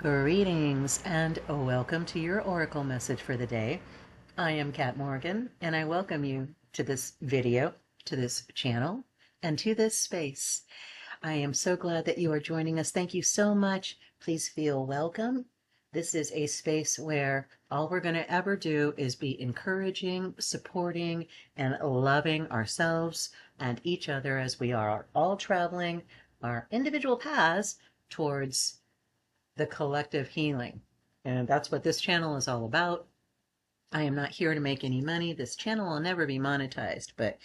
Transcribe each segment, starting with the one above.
Greetings and welcome to your Oracle message for the day. I am Kat Morgan and I welcome you to this video, to this channel, and to this space. I am so glad that you are joining us. Thank you so much. Please feel welcome. This is a space where all we're going to ever do is be encouraging, supporting, and loving ourselves and each other as we are all traveling our individual paths towards the collective healing. And that's what this channel is all about. I am not here to make any money. This channel will never be monetized, but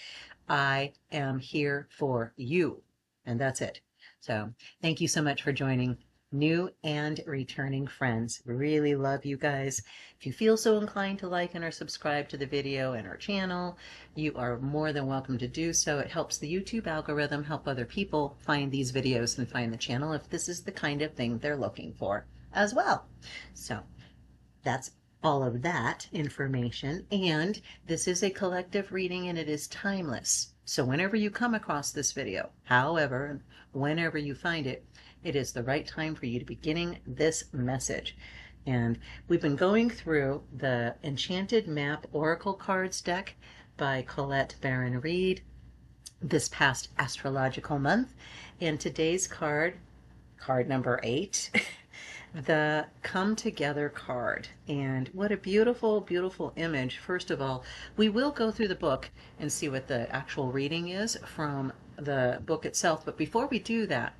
I am here for you. And that's it. So thank you so much for joining new and returning friends. Really love you guys. If you feel so inclined to like and or subscribe to the video and our channel, you are more than welcome to do so. It helps the YouTube algorithm help other people find these videos and find the channel if this is the kind of thing they're looking for as well. So that's all of that information. And this is a collective reading and it is timeless. So whenever you come across this video, however, whenever you find it, it is the right time for you to be getting this message. And we've been going through the Enchanted Map Oracle cards deck by Colette Baron-Reid this past astrological month. And today's card number 8, the Come Together card. And what a beautiful, beautiful image. First of all, we will go through the book and see what the actual reading is from the book itself. But before we do that,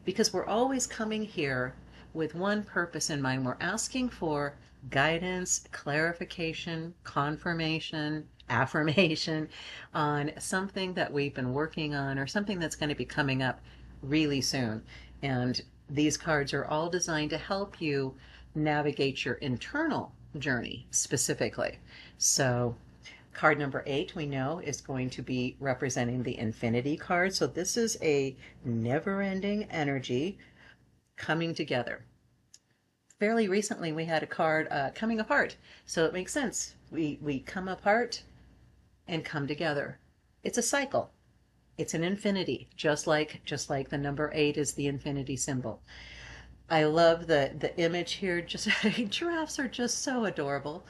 because we're always coming here with one purpose in mind, we're asking for guidance, clarification, confirmation, affirmation on something that we've been working on or something that's going to be coming up really soon. And these cards are all designed to help you navigate your internal journey specifically. So card number 8, we know, is going to be representing the Infinity card. So this is a never-ending energy coming together. Fairly recently, we had a card coming apart. So it makes sense. We come apart and come together. It's a cycle. It's an infinity, just like the number 8 is the infinity symbol. I love the image here. Just giraffes are just so adorable.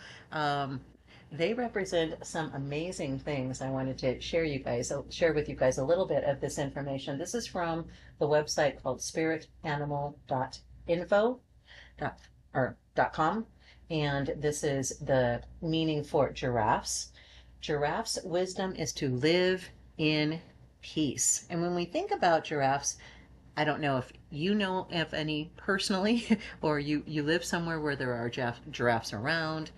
They represent some amazing things. I wanted to share with you guys a little bit of this information. This is from the website called spiritanimal.info.com, and this is the meaning for giraffes. Giraffes' wisdom is to live in peace. And when we think about giraffes, I don't know if you know of any personally, or you live somewhere where there are giraffes around.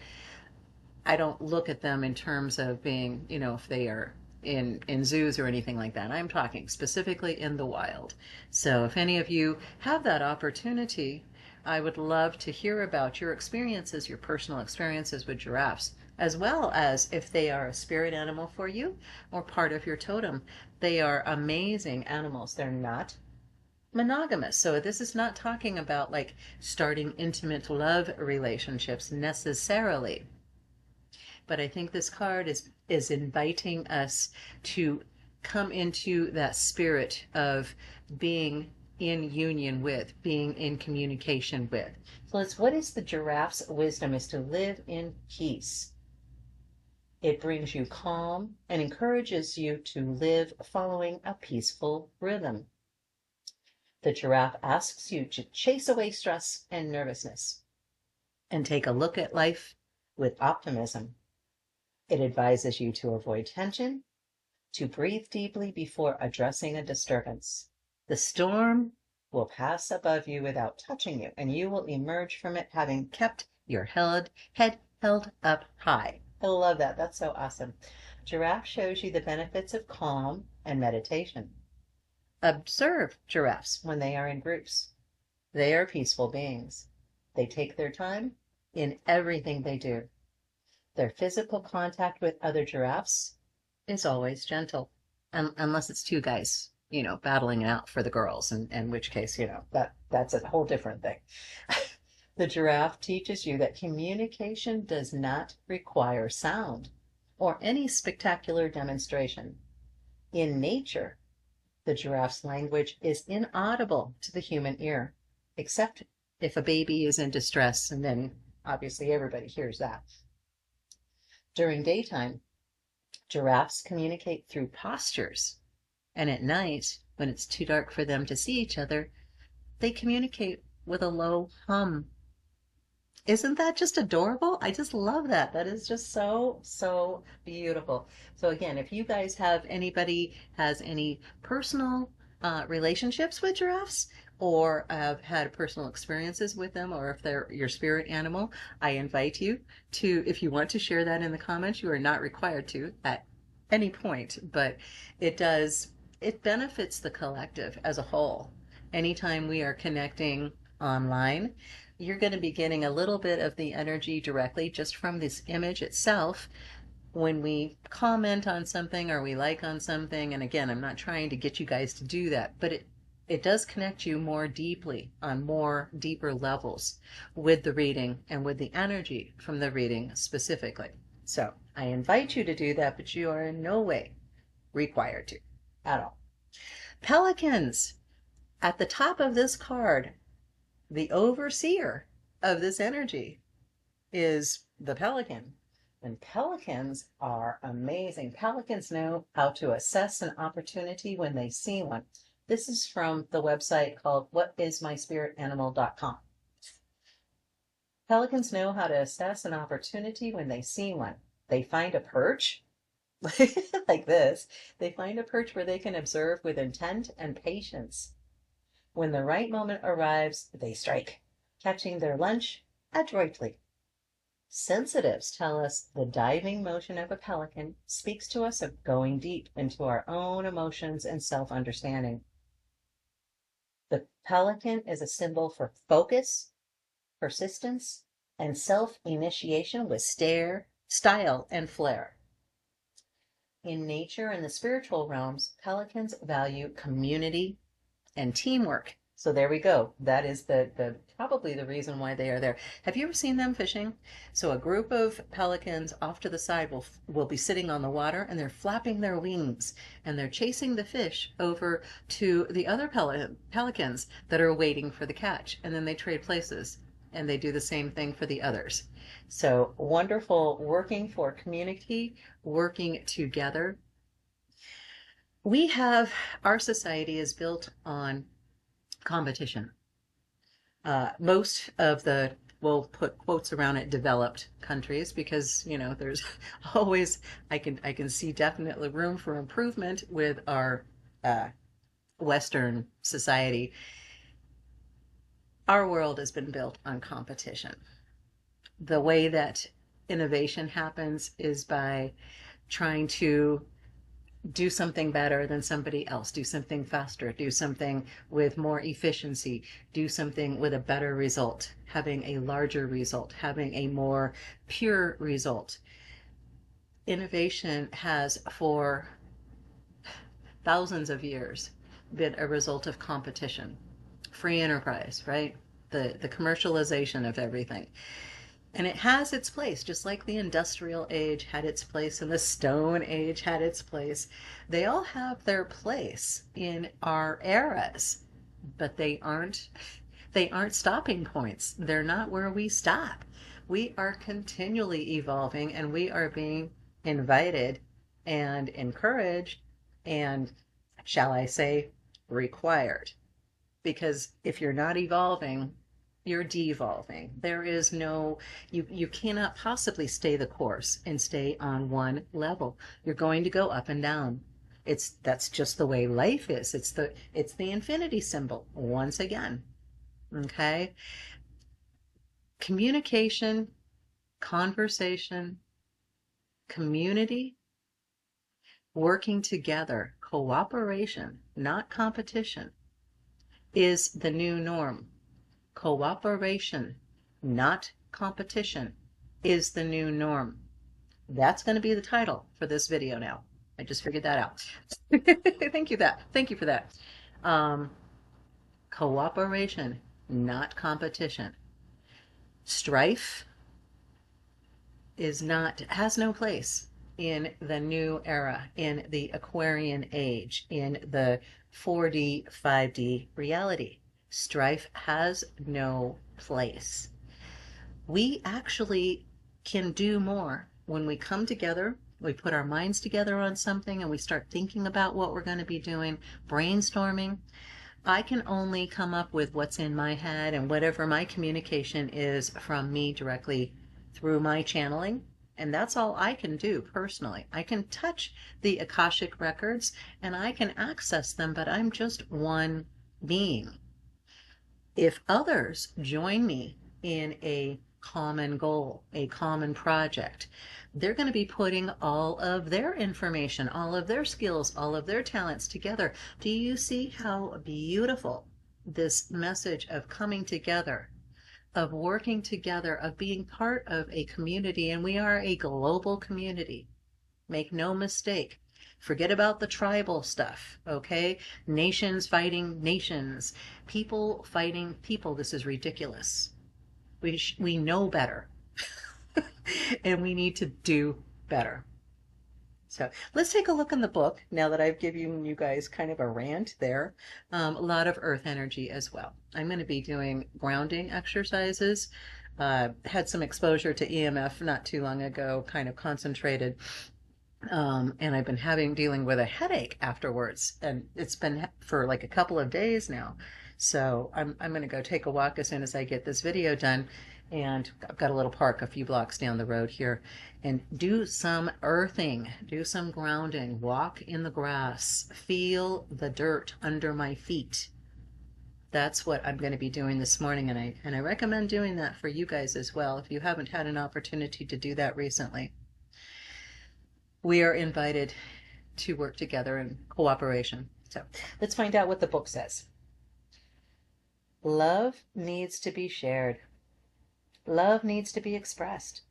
I don't look at them in terms of being, if they are in zoos or anything like that. I'm talking specifically in the wild. So if any of you have that opportunity, I would love to hear about your experiences, your personal experiences with giraffes, as well as if they are a spirit animal for you or part of your totem. They are amazing animals. They're not monogamous. So this is not talking about like starting intimate love relationships necessarily. But I think this card is inviting us to come into that spirit of being in union with, being in communication with. So what is the giraffe's wisdom? Is to live in peace. It brings you calm and encourages you to live following a peaceful rhythm. The giraffe asks you to chase away stress and nervousness and take a look at life with optimism. It advises you to avoid tension, to breathe deeply before addressing a disturbance. The storm will pass above you without touching you, and you will emerge from it having kept your head held up high. I love that. That's so awesome. Giraffe shows you the benefits of calm and meditation. Observe giraffes when they are in groups. They are peaceful beings. They take their time in everything they do. Their physical contact with other giraffes is always gentle, unless it's two guys, battling it out for the girls, in which case, that's a whole different thing. The giraffe teaches you that communication does not require sound or any spectacular demonstration. In nature, the giraffe's language is inaudible to the human ear, except if a baby is in distress, and then obviously everybody hears that. During daytime, giraffes communicate through postures, and at night, when it's too dark for them to see each other, they communicate with a low hum. Isn't that just adorable? I just love that. That is just so, so beautiful. So again, if you guys have anybody has any personal relationships with giraffes, or have had personal experiences with them, or if they're your spirit animal, I invite you to, if you want to share that in the comments. You are not required to at any point, but it benefits the collective as a whole. Anytime we are connecting online, you're going to be getting a little bit of the energy directly just from this image itself. When we comment on something or we like on something, and again, I'm not trying to get you guys to do that, but it does connect you more deeply on more deeper levels with the reading and with the energy from the reading specifically. So I invite you to do that, but you are in no way required to at all. Pelicans. At the top of this card, the overseer of this energy is the pelican. And pelicans are amazing. Pelicans know how to assess an opportunity when they see one. This is from the website called whatismyspiritanimal.com. Pelicans know how to assess an opportunity when they see one. They find a perch, like this. They find a perch where they can observe with intent and patience. When the right moment arrives, they strike, catching their lunch adroitly. Sensitives tell us the diving motion of a pelican speaks to us of going deep into our own emotions and self-understanding. The pelican is a symbol for focus, persistence, and self-initiation with style and flair. In nature and the spiritual realms, pelicans value community and teamwork. So there we go. That is probably the reason why they are there. Have you ever seen them fishing? So a group of pelicans off to the side will be sitting on the water, and they're flapping their wings, and they're chasing the fish over to the other pelicans that are waiting for the catch. And then they trade places, and they do the same thing for the others. So wonderful, working for community, working together. Our society is built on competition. Most of we'll put quotes around it, developed countries, because, there's always, I can see definitely room for improvement with our Western society. Our world has been built on competition. The way that innovation happens is by trying to do something better than somebody else, do something faster, do something with more efficiency, do something with a better result, having a larger result, having a more pure result. Innovation has for thousands of years been a result of competition. Free enterprise, right? The commercialization of everything. And it has its place, just like the industrial age had its place and the stone age had its place. They all have their place in our eras, but they aren't stopping points. They're not where we stop. We are continually evolving, and we are being invited and encouraged and, shall I say, required. Because if you're not evolving, you're devolving. There is no, you cannot possibly stay the course and stay on one level. You're going to go up and down. That's just the way life is. It's the infinity symbol once again. Okay? Communication, conversation, community, working together, cooperation, not competition, is the new norm. Cooperation, not competition, is the new norm. That's going to be the title for this video now. I just figured that out. Thank you for that. Cooperation, not competition. Strife has no place in the new era, in the Aquarian age, in the 4D, 5D reality. Strife has no place. We actually can do more when we come together. We put our minds together on something and we start thinking about what we're going to be doing, brainstorming. I can only come up with what's in my head and whatever my communication is from me directly through my channeling. And that's all I can do personally. I can touch the Akashic records and I can access them, but I'm just one being. If others join me in a common goal, a common project, they're going to be putting all of their information, all of their skills, all of their talents together. Do you see how beautiful this message of coming together, of working together, of being part of a community? And we are a global community. Make no mistake. Forget about the tribal stuff, okay? Nations fighting nations, people fighting people. This is ridiculous. We know better, and we need to do better. So let's take a look in the book now that I've given you guys kind of a rant there. A lot of earth energy as well. I'm going to be doing grounding exercises. Had some exposure to EMF not too long ago, kind of concentrated. And I've been dealing with a headache afterwards, and it's been for like a couple of days now. So I'm going to go take a walk as soon as I get this video done. And I've got a little park a few blocks down the road here, and do some earthing, do some grounding, walk in the grass, feel the dirt under my feet. That's what I'm going to be doing this morning, and I recommend doing that for you guys as well if you haven't had an opportunity to do that recently. We are invited to work together in cooperation. So let's find out what the book says. Love needs to be shared. Love needs to be expressed.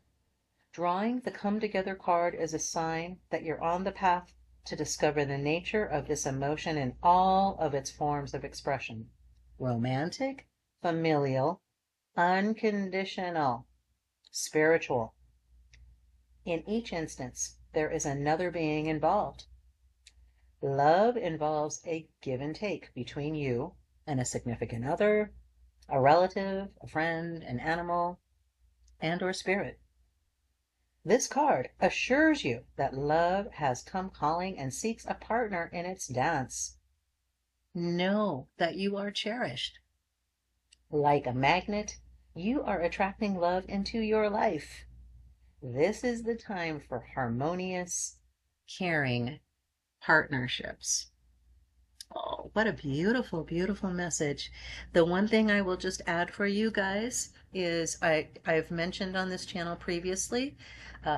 Drawing the Come Together card is a sign that you're on the path to discover the nature of this emotion in all of its forms of expression. Romantic, familial, unconditional, spiritual. In each instance, there is another being involved. Love involves a give and take between you and a significant other, a relative, a friend, an animal, and or spirit. This card assures you that love has come calling and seeks a partner in its dance. Know that you are cherished. Like a magnet, you are attracting love into your life. This is the time for harmonious, caring partnerships. Oh, what a beautiful, beautiful message. The one thing I will just add for you guys is I've mentioned on this channel previously,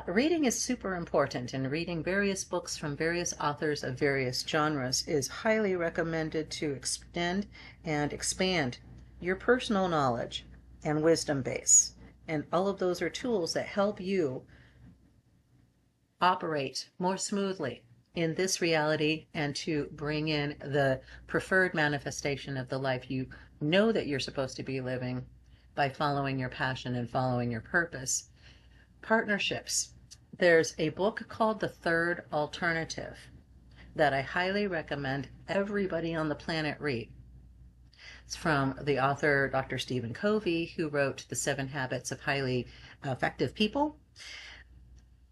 reading is super important, and reading various books from various authors of various genres is highly recommended to extend and expand your personal knowledge and wisdom base. And all of those are tools that help you operate more smoothly in this reality and to bring in the preferred manifestation of the life you know that you're supposed to be living by following your passion and following your purpose. Partnerships. There's a book called The Third Alternative that I highly recommend everybody on the planet read. It's from the author, Dr. Stephen Covey, who wrote The 7 Habits of Highly Effective People.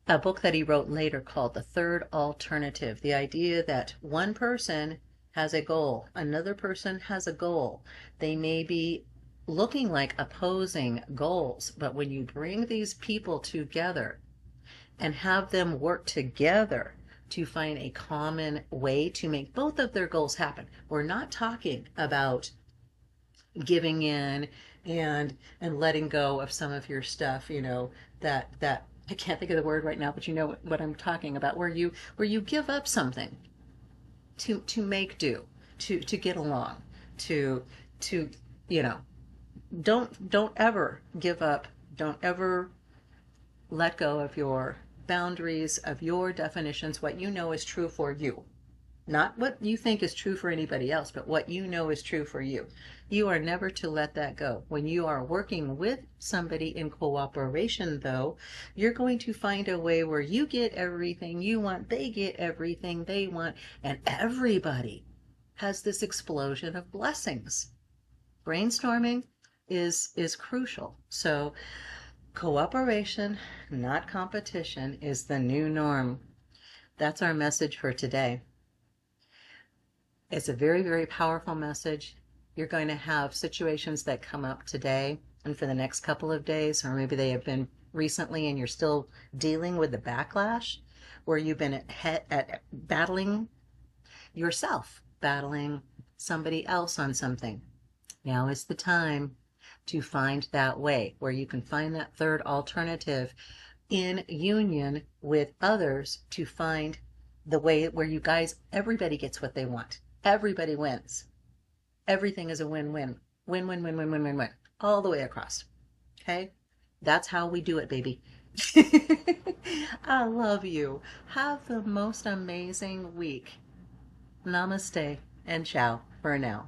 A book that he wrote later called The Third Alternative. The idea that one person has a goal, another person has a goal. They may be looking like opposing goals, but when you bring these people together and have them work together to find a common way to make both of their goals happen. We're not talking about giving in and letting go of some of your stuff, you know, that I can't think of the word right now, but you know what I'm talking about, where you give up something to make do, to get along, to you know, don't ever give up, don't ever let go of your boundaries, of your definitions, what you know is true for you. Not what you think is true for anybody else, but what you know is true for you. You are never to let that go. When you are working with somebody in cooperation, though, you're going to find a way where you get everything you want, they get everything they want, and everybody has this explosion of blessings. Brainstorming is crucial. So cooperation, not competition, is the new norm. That's our message for today. It's a very, very powerful message. You're going to have situations that come up today and for the next couple of days, or maybe they have been recently and you're still dealing with the backlash, where you've been at battling yourself, battling somebody else on something. Now is the time to find that way where you can find that third alternative in union with others to find the way where you guys, everybody gets what they want. Everybody wins. Everything is a win-win. Win, win, win, win, win, win, win. All the way across. Okay? That's how we do it, baby. I love you. Have the most amazing week. Namaste and ciao for now.